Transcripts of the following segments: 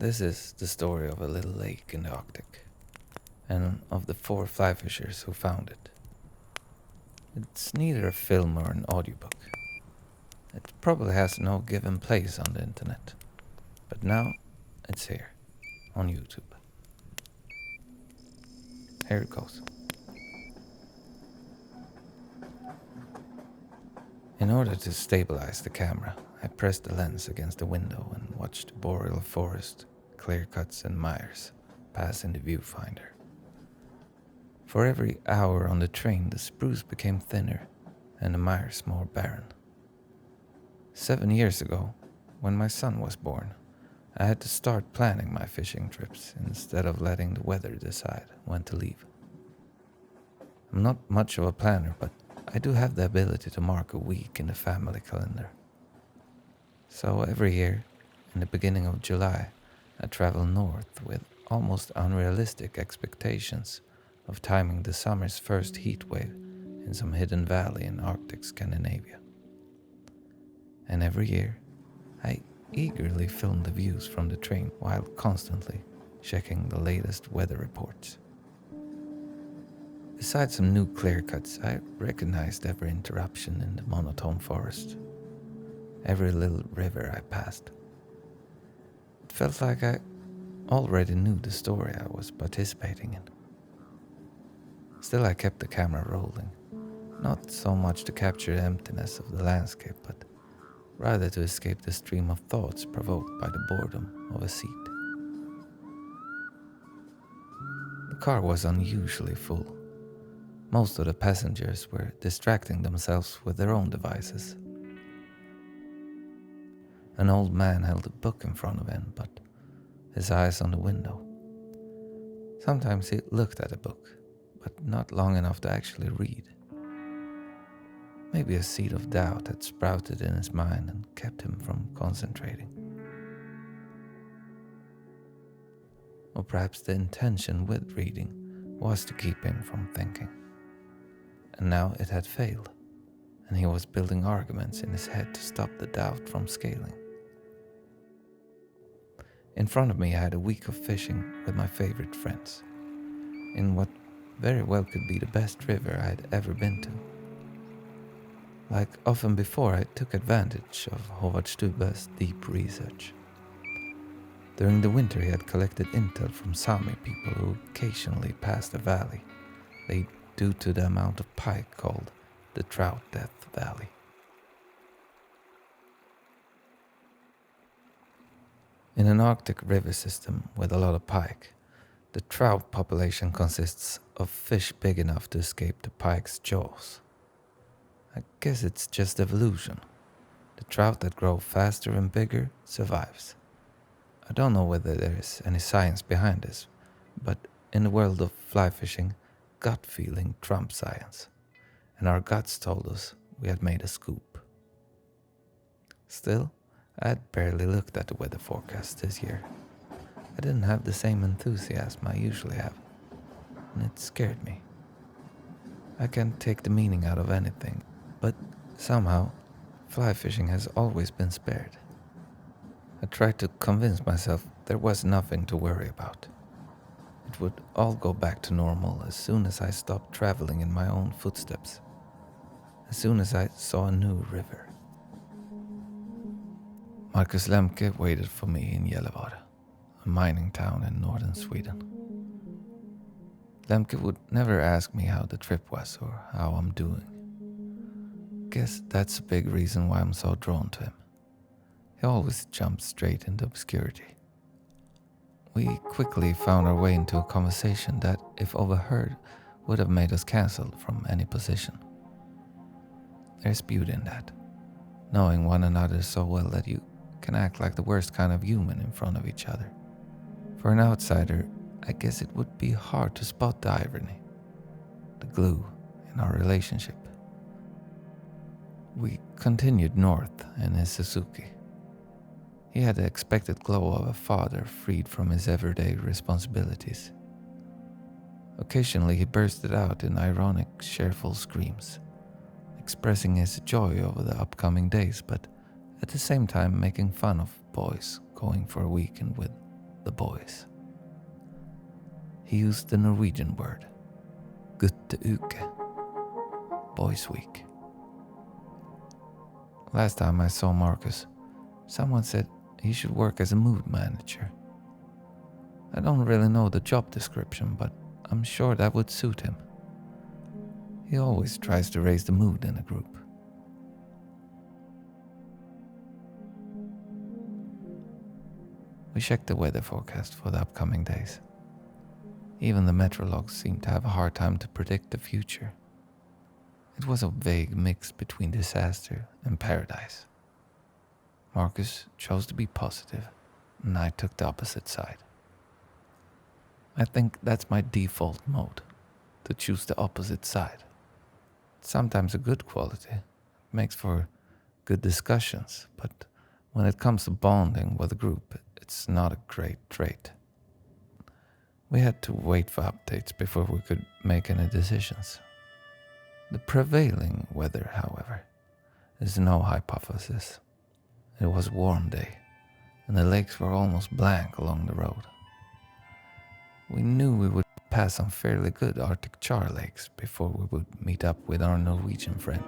This is the story of a little lake in the Arctic, and of the four fly fishers who found it. It's neither a film or an audiobook. It probably has no given place on the internet, but now it's here, on YouTube. Here it goes. In order to stabilize the camera, I pressed the lens against the window and watched the boreal forest, clear cuts and mires pass in the viewfinder. For every hour on the train, the spruce became thinner and the mires more barren. 7 years ago, when my son was born, I had to start planning my fishing trips instead of letting the weather decide when to leave. I'm not much of a planner, but I do have the ability to mark a week in the family calendar. So every year, in the beginning of July, I travel north with almost unrealistic expectations of timing the summer's first heat wave in some hidden valley in Arctic Scandinavia. And every year, I eagerly film the views from the train while constantly checking the latest weather reports. Besides some new clear cuts, I recognized every interruption in the monotone forest, every little river I passed. It felt like I already knew the story I was participating in. Still, I kept the camera rolling, not so much to capture the emptiness of the landscape, but rather to escape the stream of thoughts provoked by the boredom of a seat. The car was unusually full. Most of the passengers were distracting themselves with their own devices. An old man held a book in front of him, but his eyes on the window. Sometimes he looked at a book, but not long enough to actually read. Maybe a seed of doubt had sprouted in his mind and kept him from concentrating. Or perhaps the intention with reading was to keep him from thinking. And now it had failed, and he was building arguments in his head to stop the doubt from scaling. In front of me I had a week of fishing with my favorite friends, in what very well could be the best river I had ever been to. Like often before, I took advantage of Håvard Stube's deep research. During the winter he had collected intel from Sami people who occasionally passed the valley, laid due to the amount of pike called the Trout Death Valley. In an Arctic river system with a lot of pike, the trout population consists of fish big enough to escape the pike's jaws. I guess it's just evolution. The trout that grow faster and bigger survives. I don't know whether there is any science behind this, but in the world of fly fishing, gut feeling trumps science, and our guts told us we had made a scoop. Still, I had barely looked at the weather forecast this year. I didn't have the same enthusiasm I usually have, and it scared me. I can't take the meaning out of anything, but somehow, fly fishing has always been spared. I tried to convince myself there was nothing to worry about. It would all go back to normal as soon as I stopped traveling in my own footsteps, as soon as I saw a new river. Marcus Lemke waited for me in Gällivare, a mining town in northern Sweden. Lemke would never ask me how the trip was or how I'm doing. Guess that's a big reason why I'm so drawn to him. He always jumps straight into obscurity. We quickly found our way into a conversation that, if overheard, would have made us cancelled from any position. There's beauty in that, knowing one another so well that you can act like the worst kind of human in front of each other. For an outsider, I guess it would be hard to spot the irony, the glue in our relationship. We continued north in his Suzuki. He had the expected glow of a father freed from his everyday responsibilities. Occasionally he bursted out in ironic, cheerful screams, expressing his joy over the upcoming days, but at the same time making fun of boys going for a weekend with the boys. He used the Norwegian word, gutteuke, boys week. Last time I saw Marcus, someone said he should work as a mood manager. I don't really know the job description, but I'm sure that would suit him. He always tries to raise the mood in a group. We checked the weather forecast for the upcoming days. Even the meteorologs seemed to have a hard time to predict the future. It was a vague mix between disaster and paradise. Marcus chose to be positive, and I took the opposite side. I think that's my default mode, to choose the opposite side. It's sometimes a good quality. It makes for good discussions, but when it comes to bonding with a group, it's not a great trait. We had to wait for updates before we could make any decisions. The prevailing weather, however, is no hypothesis. It was a warm day, and the lakes were almost blank along the road. We knew we would pass some fairly good Arctic char lakes before we would meet up with our Norwegian friend.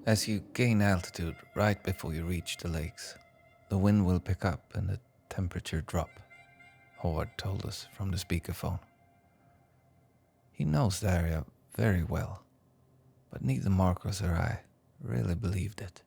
As you gain altitude right before you reach the lakes, the wind will pick up and the temperature drop, Howard told us from the speakerphone. He knows the area very well, but neither Marcus or I really believed it.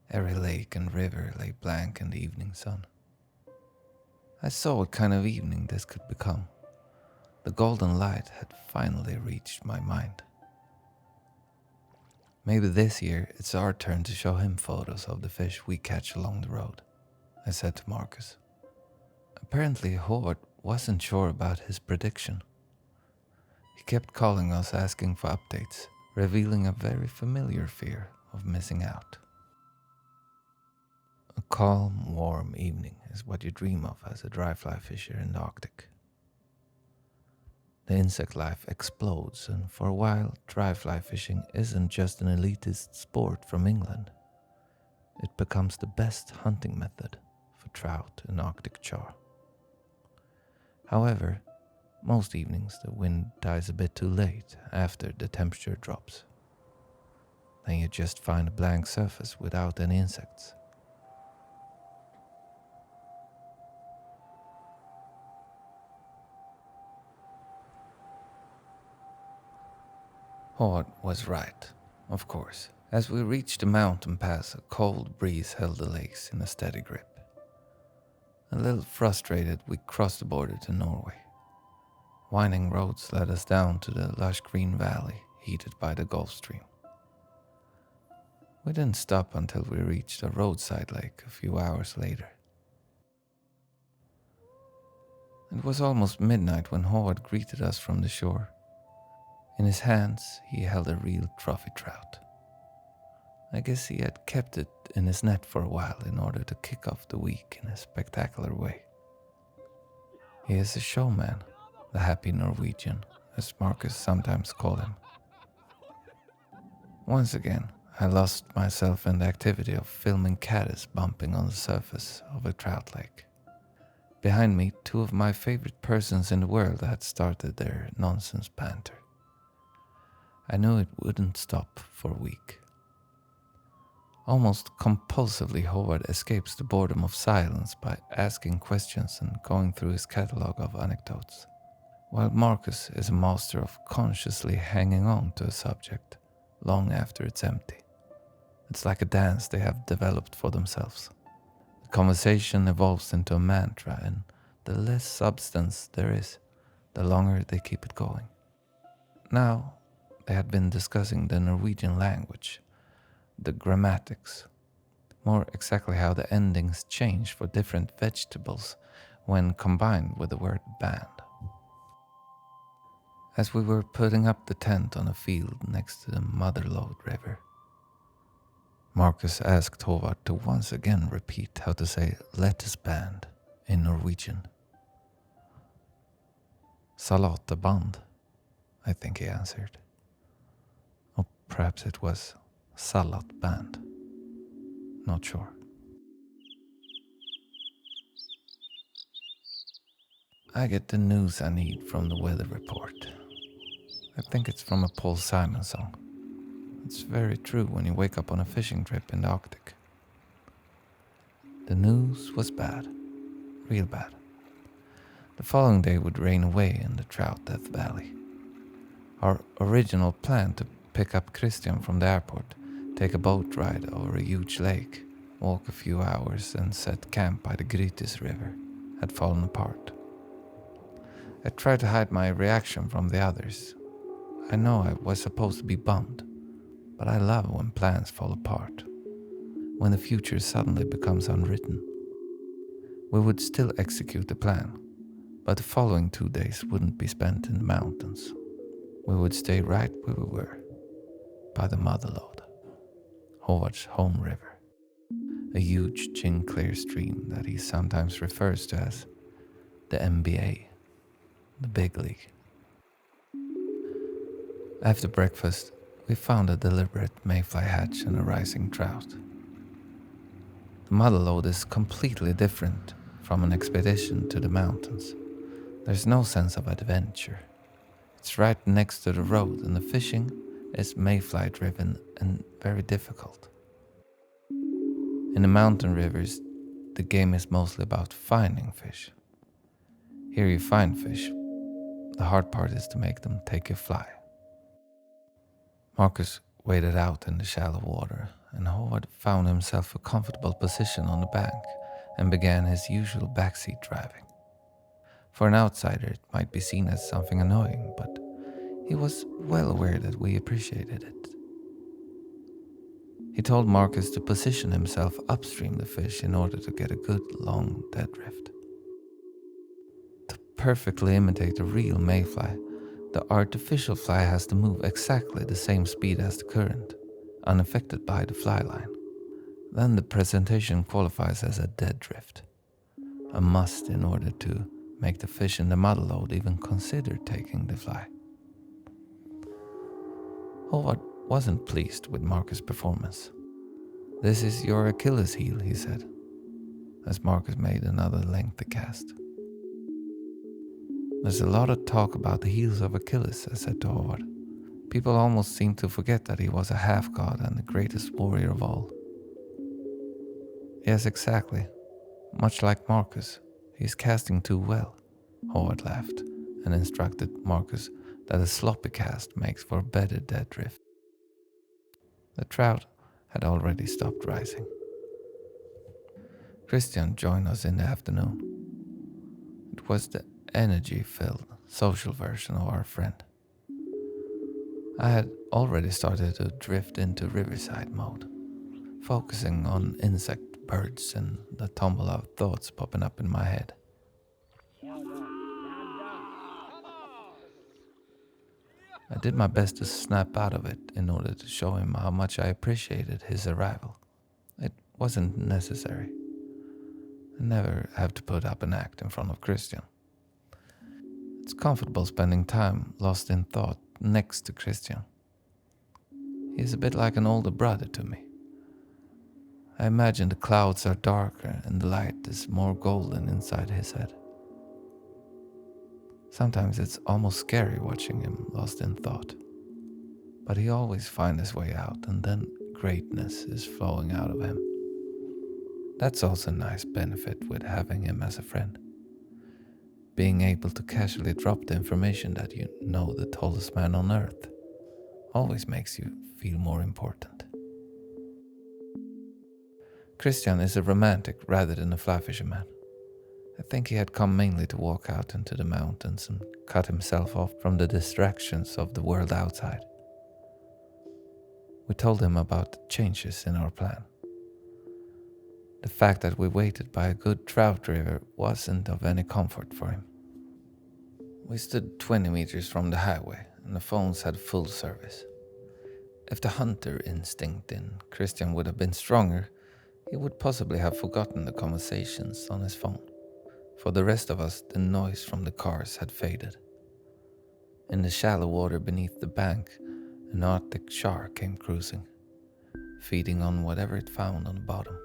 Every lake and river lay blank in the evening sun. I saw what kind of evening this could become. The golden light had finally reached my mind. Maybe this year it's our turn to show him photos of the fish we catch along the road, I said to Marcus. Apparently Howard wasn't sure about his prediction. He kept calling us asking for updates, revealing a very familiar fear of missing out. A calm, warm evening is what you dream of as a dry fly fisher in the Arctic. The insect life explodes, and for a while, dry fly fishing isn't just an elitist sport from England. It becomes the best hunting method for trout and Arctic char. However, most evenings the wind dies a bit too late after the temperature drops. Then you just find a blank surface without any insects. Howard was right, of course. As we reached the mountain pass, a cold breeze held the lakes in a steady grip. A little frustrated, we crossed the border to Norway. Winding roads led us down to the lush green valley heated by the Gulf Stream. We didn't stop until we reached a roadside lake a few hours later. It was almost midnight when Howard greeted us from the shore. In his hands, he held a real trophy trout. I guess he had kept it in his net for a while in order to kick off the week in a spectacular way. He is a showman, the happy Norwegian, as Marcus sometimes called him. Once again, I lost myself in the activity of filming caddis bumping on the surface of a trout lake. Behind me, two of my favorite persons in the world had started their nonsense banter. I knew it wouldn't stop for a week. Almost compulsively, Howard escapes the boredom of silence by asking questions and going through his catalogue of anecdotes, while Marcus is a master of consciously hanging on to a subject long after it's empty. It's like a dance they have developed for themselves. The conversation evolves into a mantra, and the less substance there is, the longer they keep it going. Now, they had been discussing the Norwegian language, the grammatics, more exactly how the endings change for different vegetables when combined with the word band. As we were putting up the tent on a field next to the Motherlode River, Marcus asked Howard to once again repeat how to say lettuce band in Norwegian. Salateband, I think he answered. Perhaps it was Salat Band. Not sure. I get the news I need from the weather report. I think it's from a Paul Simon song. It's very true when you wake up on a fishing trip in the Arctic. The news was bad. Real bad. The following day would rain away in the Trout Death Valley. Our original plan to pick up Christian from the airport, take a boat ride over a huge lake, walk a few hours and set camp by the Grytis River had fallen apart. I tried to hide my reaction from the others. I know I was supposed to be bummed, but I love when plans fall apart, when the future suddenly becomes unwritten. We would still execute the plan, but the following 2 days wouldn't be spent in the mountains. We would stay right where we were, by the Motherlode, Howard's home river, a huge clear stream that he sometimes refers to as the NBA, the big league. After breakfast, we found a deliberate mayfly hatch and a rising trout. The Motherlode is completely different from an expedition to the mountains. There's no sense of adventure. It's right next to the road and the fishing is mayfly driven and very difficult. In the mountain rivers, the game is mostly about finding fish. Here you find fish. The hard part is to make them take a fly. Marcus waded out in the shallow water, and Howard found himself a comfortable position on the bank and began his usual backseat driving. For an outsider, it might be seen as something annoying, but he was well aware that we appreciated it. He told Marcus to position himself upstream the fish in order to get a good long dead drift. To perfectly imitate a real mayfly, the artificial fly has to move exactly the same speed as the current, unaffected by the fly line. Then the presentation qualifies as a dead drift, a must in order to make the fish in the Motherlode even consider taking the fly. Howard wasn't pleased with Marcus' performance. "This is your Achilles heel," he said, as Marcus made another lengthy cast. "There's a lot of talk about the heels of Achilles," I said to Howard. "People almost seem to forget that he was a half-god and the greatest warrior of all." "Yes, exactly. Much like Marcus, he's casting too well," Howard laughed and instructed Marcus that a sloppy cast makes for a better dead drift. The trout had already stopped rising. Christian joined us in the afternoon. It was the energy-filled social version of our friend. I had already started to drift into Riverside mode, focusing on insect, birds, and the tumble of thoughts popping up in my head. I did my best to snap out of it in order to show him how much I appreciated his arrival. It wasn't necessary. I never have to put up an act in front of Christian. It's comfortable spending time lost in thought next to Christian. He's a bit like an older brother to me. I imagine the clouds are darker and the light is more golden inside his head. Sometimes it's almost scary watching him lost in thought. But he always finds his way out, and then greatness is flowing out of him. That's also a nice benefit with having him as a friend. Being able to casually drop the information that you know the tallest man on earth always makes you feel more important. Christian is a romantic rather than a fly fisherman. I think he had come mainly to walk out into the mountains and cut himself off from the distractions of the world outside. We told him about the changes in our plan. The fact that we waited by a good trout river wasn't of any comfort for him. We stood 20 meters from the highway and the phones had full service. If the hunter instinct in Christian would have been stronger, he would possibly have forgotten the conversations on his phone. For the rest of us, the noise from the cars had faded. In the shallow water beneath the bank, An Arctic shark came cruising, feeding on whatever it found on the bottom.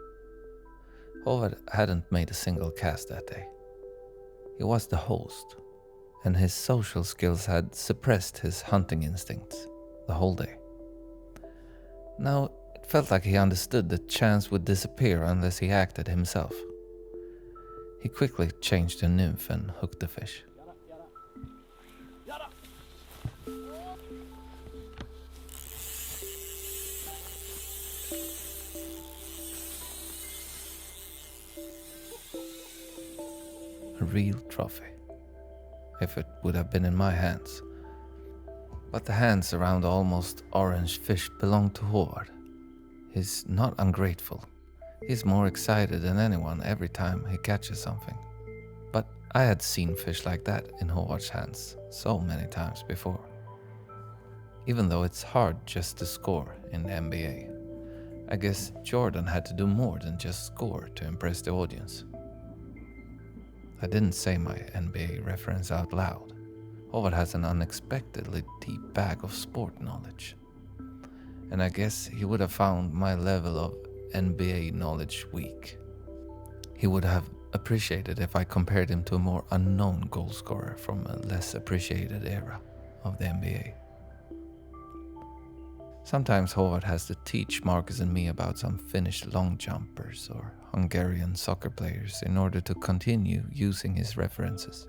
Håvard hadn't made a single cast that day. He was the host, and his social skills had suppressed his hunting instincts the whole day. Now, it felt like he understood that chance would disappear unless he acted himself. He quickly changed to nymph and hooked the fish. A real trophy, if it would have been in my hands. But the hands around the almost orange fish belong to Håvard. He's not ungrateful. He's more excited than anyone every time he catches something. But I had seen fish like that in Håvard's hands so many times before. Even though it's hard just to score in the NBA, I guess Jordan had to do more than just score to impress the audience. I didn't say my NBA reference out loud. Håvard has an unexpectedly deep bag of sport knowledge. And I guess he would have found my level of NBA knowledge weak. He would have appreciated if I compared him to a more unknown goal scorer from a less appreciated era of the NBA. Sometimes Håvard has to teach Marcus and me about some Finnish long jumpers or Hungarian soccer players in order to continue using his references.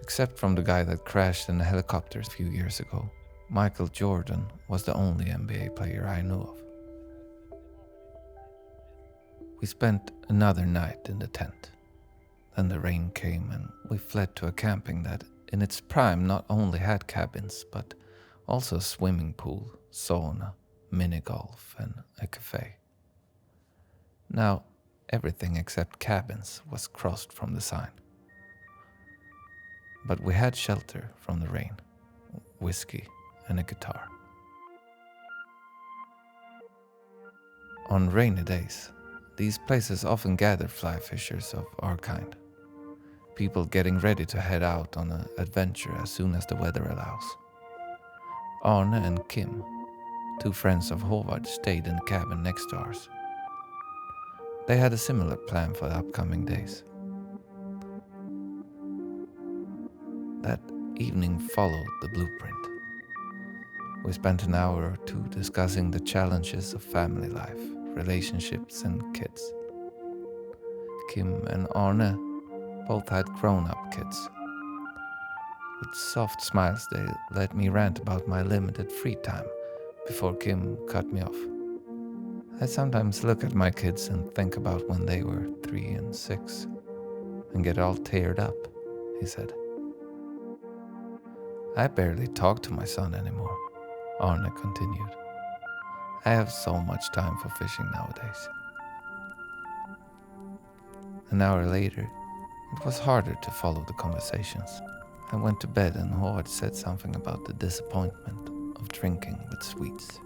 Except from the guy that crashed in a helicopter a few years ago, Michael Jordan was the only NBA player I knew of. We spent another night in the tent. Then the rain came and we fled to a camping that in its prime not only had cabins but also a swimming pool, sauna, mini golf and a cafe. Now everything except cabins was crossed from the sign. But we had shelter from the rain, whiskey and a guitar. On rainy days, these places often gather fly fishers of our kind. People getting ready to head out on an adventure as soon as the weather allows. Arne and Kim, two friends of Håvard, stayed in the cabin next to ours. They had a similar plan for the upcoming days. That evening followed the blueprint. We spent an hour or two discussing the challenges of family life, relationships and kids. Kim and Arne both had grown-up kids. With soft smiles they let me rant about my limited free time before Kim cut me off. I sometimes look at my kids and think about when they were 3 and 6 and get all teared up, he said. I barely talk to my son anymore, Arne continued. I have so much time for fishing nowadays. An hour later, it was harder to follow the conversations. I went to bed and Håvard said something about the disappointment of drinking with sweets.